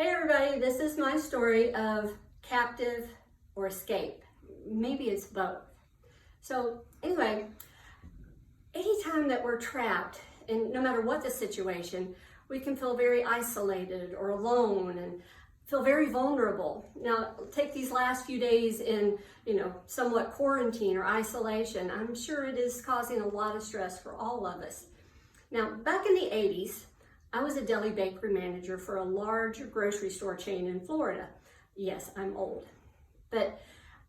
Hey everybody, this is my story of captive or escape. Maybe it's both. So anyway, anytime that we're trapped, and no matter what the situation, we can feel very isolated or alone and feel very vulnerable. Now, take these last few days in, somewhat quarantine or isolation. I'm sure it is causing a lot of stress for all of us. Now, back in the 80s, I was a deli bakery manager for a large grocery store chain in Florida. Yes, I'm old, but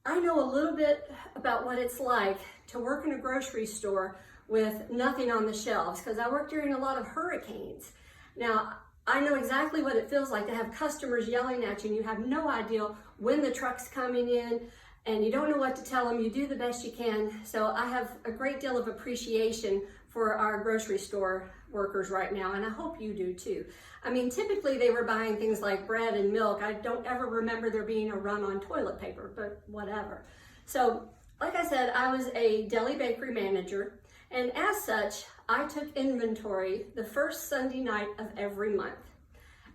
I know a little bit about what it's like to work in a grocery store with nothing on the shelves, because I worked during a lot of hurricanes. Now, I know exactly what it feels like to have customers yelling at you and you have no idea when the truck's coming in and you don't know what to tell them. You do the best you can. So I have a great deal of appreciation for our grocery store workers right now, and I hope you do too. I mean, typically they were buying things like bread and milk. I don't ever remember there being a run on toilet paper, but whatever. So, like I said, I was a deli bakery manager, and as such, I took inventory the first Sunday night of every month.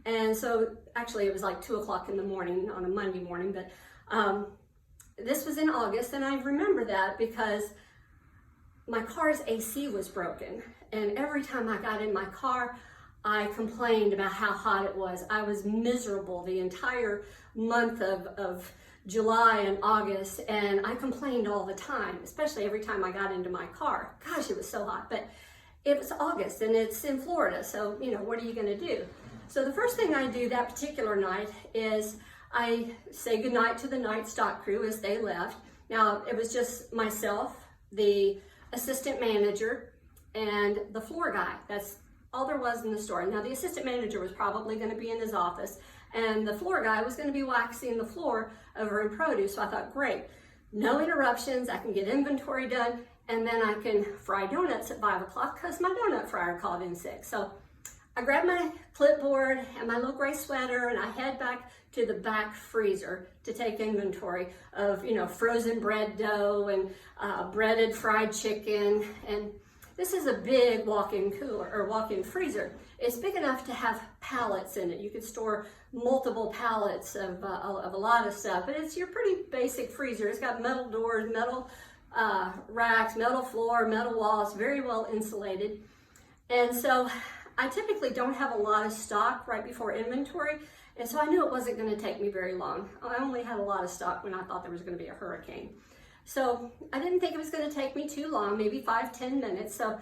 And so, actually it was like 2 o'clock in the morning on a Monday morning, but this was in August, and I remember that because my car's AC was broken, and every time I got in my car, I complained about how hot it was. I was miserable the entire month of July and August, and I complained all the time, especially every time I got into my car. Gosh, it was so hot, but it was August and it's in Florida, so what are you gonna do? So the first thing I do that particular night is I say goodnight to the night stock crew as they left. Now, it was just myself, the assistant manager, and the floor guy. That's all there was in the store. Now, the assistant manager was probably going to be in his office, and the floor guy was going to be waxing the floor over in produce. So I thought, great, no interruptions. I can get inventory done, and then I can fry donuts at 5 o'clock because my donut fryer called in sick. So I grabbed my clipboard and my little gray sweater, and I head back to the back freezer to take inventory of, frozen bread dough and breaded fried chicken. And this is a big walk-in cooler or walk-in freezer. It's big enough to have pallets in it. You could store multiple pallets of a lot of stuff, but it's your pretty basic freezer. It's got metal doors, metal racks, metal floor, metal walls, very well insulated. And so I typically don't have a lot of stock right before inventory, and so I knew it wasn't going to take me very long. I only had a lot of stock when I thought there was going to be a hurricane. So I didn't think it was going to take me too long, maybe 5-10 minutes. So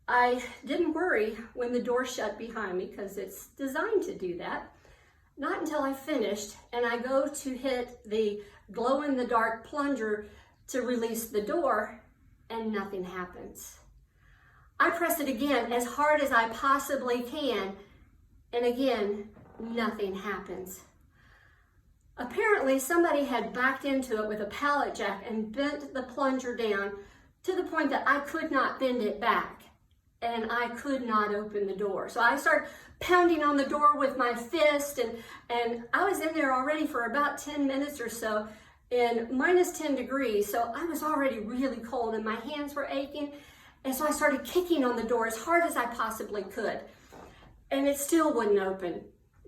I didn't worry when the door shut behind me because it's designed to do that. Not until I finished and I go to hit the glow-in-the-dark plunger to release the door, and nothing happens. I press it again as hard as I possibly can, and again, nothing happens. Apparently, somebody had backed into it with a pallet jack and bent the plunger down to the point that I could not bend it back, and I could not open the door. So I started pounding on the door with my fist, and I was in there already for about 10 minutes or so in minus 10 degrees, so I was already really cold and my hands were aching. And so I started kicking on the door as hard as I possibly could, and it still wouldn't open.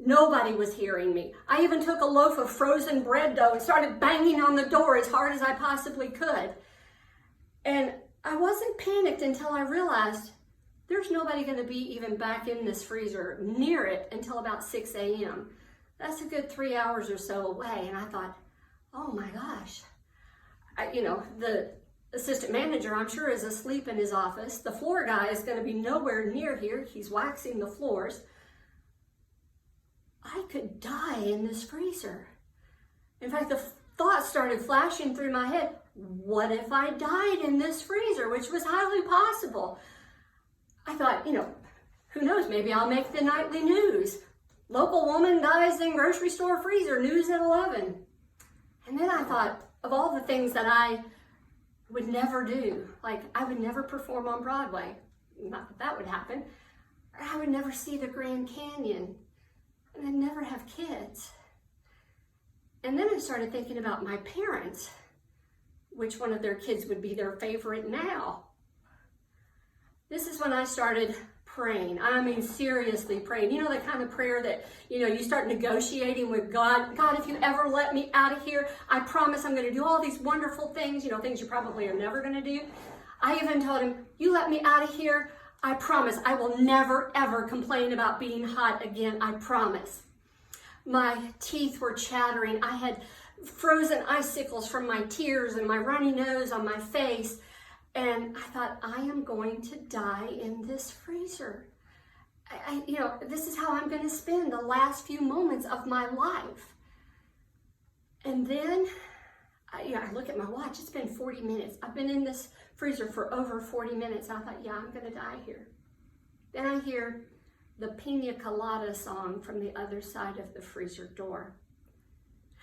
Nobody was hearing me. I even took a loaf of frozen bread dough and started banging on the door as hard as I possibly could. And I wasn't panicked until I realized there's nobody going to be even back in this freezer near it until about 6 a.m. That's a good 3 hours or so away. And I thought, oh my gosh, the assistant manager, I'm sure, is asleep in his office. The floor guy is going to be nowhere near here. He's waxing the floors. I could die in this freezer. In fact, the thought started flashing through my head, what if I died in this freezer, which was highly possible. I thought, who knows, maybe I'll make the nightly news. Local woman dies in grocery store freezer, news at 11. And then I thought of all the things that I would never do. Like, I would never perform on Broadway. Not that would happen. Or I would never see the Grand Canyon. And I'd never have kids. And then I started thinking about my parents. Which one of their kids would be their favorite now? This is when I started praying. I mean, seriously praying. You know, the kind of prayer that, you know, you start negotiating with God. God, if you ever let me out of here, I promise I'm going to do all these wonderful things, you know, things you probably are never going to do. I even told him, you let me out of here, I promise I will never, ever complain about being hot again. I promise. My teeth were chattering. I had frozen icicles from my tears and my runny nose on my face. And I thought, I am going to die in this freezer. You know, this is how I'm going to spend the last few moments of my life. And then, I look at my watch. It's been 40 minutes. I've been in this freezer for over 40 minutes. I thought, yeah, I'm going to die here. Then I hear the Pina Colada song from the other side of the freezer door.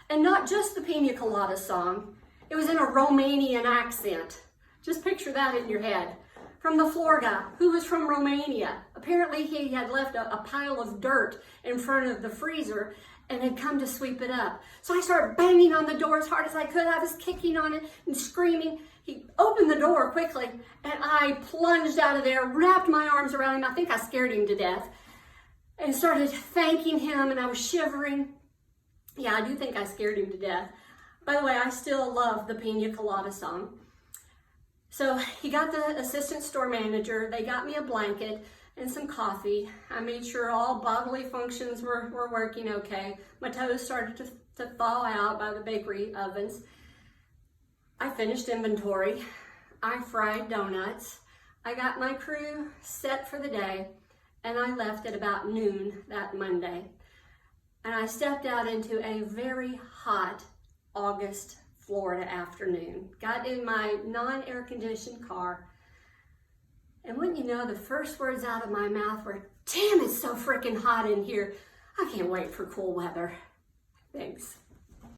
And not just the Pina Colada song. It was in a Romanian accent. Just picture that in your head. From the floor guy, who was from Romania. Apparently he had left a pile of dirt in front of the freezer and had come to sweep it up. So I started banging on the door as hard as I could. I was kicking on it and screaming. He opened the door quickly and I plunged out of there, wrapped my arms around him. I think I scared him to death and started thanking him, and I was shivering. Yeah, I do think I scared him to death. By the way, I still love the Pina Colada song. So he got the assistant store manager. They got me a blanket and some coffee. I made sure all bodily functions were working okay. My toes started to thaw out by the bakery ovens. I finished inventory. I fried donuts. I got my crew set for the day, and I left at about noon that Monday. And I stepped out into a very hot August Florida afternoon. Got in my non-air conditioned car, and wouldn't you know, the first words out of my mouth were, damn, it's so freaking hot in here. I can't wait for cool weather. Thanks.